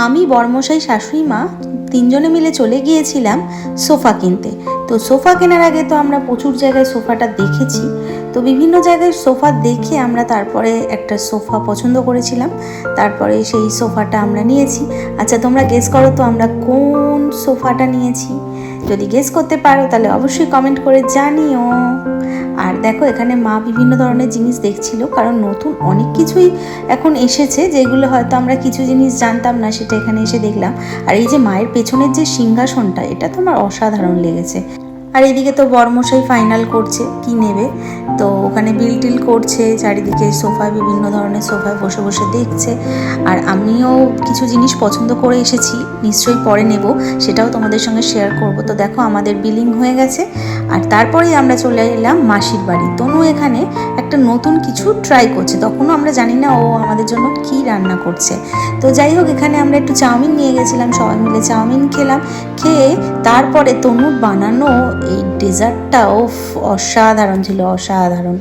আমি বরমশাই শাশুড়ি মা তিনজনে মিলে চলে গিয়েছিলাম সোফা কিনতে। তো সোফা কেনার আগে তো আমরা প্রচুর জায়গায় সোফাটা দেখেছি, তো বিভিন্ন জায়গায় সোফা দেখে আমরা তারপরে একটা সোফা পছন্দ করেছিলাম, তারপরে সেই সোফাটা আমরা নিয়েছি। আচ্ছা, তোমরা গেস করো তো আমরা কোন সোফাটা নিয়েছি? যদি গেস করতে পারো তাহলে অবশ্যই কমেন্ট করে জানিও। আর দেখো, এখানে মা বিভিন্ন ধরনের জিনিস দেখছিল, কারণ নতুন অনেক কিছুই এখন এসেছে যেগুলো হয়তো আমরা কিছু জিনিস জানতাম না, সেটা এখানে এসে দেখলাম। আর এই যে মায়ের পেছনের যে সিংহাসনটা, এটা তো আমার অসাধারণ লেগেছে। আর এদিকে তো বরমশাই ফাইনাল করছে কি নেবে, তো ওখানে বিল টিল করছে, চারিদিকে সোফায় বিভিন্ন ধরনের সোফায় বসে বসে দেখছে। আর আমিও কিছু জিনিস পছন্দ করে এসেছি, নিশ্চয়ই পরে নেব, সেটাও তোমাদের সঙ্গে শেয়ার করব। তো দেখো, আমাদের বিলিং হয়ে গেছে, আর তারপরেই আমরা চলে এলাম মাসির বাড়ি। তনু এখানে একটা নতুন কিছু ট্রাই করছে, তখনও আমরা জানি না ও আমাদের জন্য কি রান্না করছে। তো যাই হোক, এখানে আমরা একটু চাউমিন নিয়ে গেছিলাম, সবাই মিলে চাউমিন খেলাম। খেয়ে তারপরে তনুর বানানো এই ডেজার্টটাও অসাধারণ ছিল, অসাধারণ।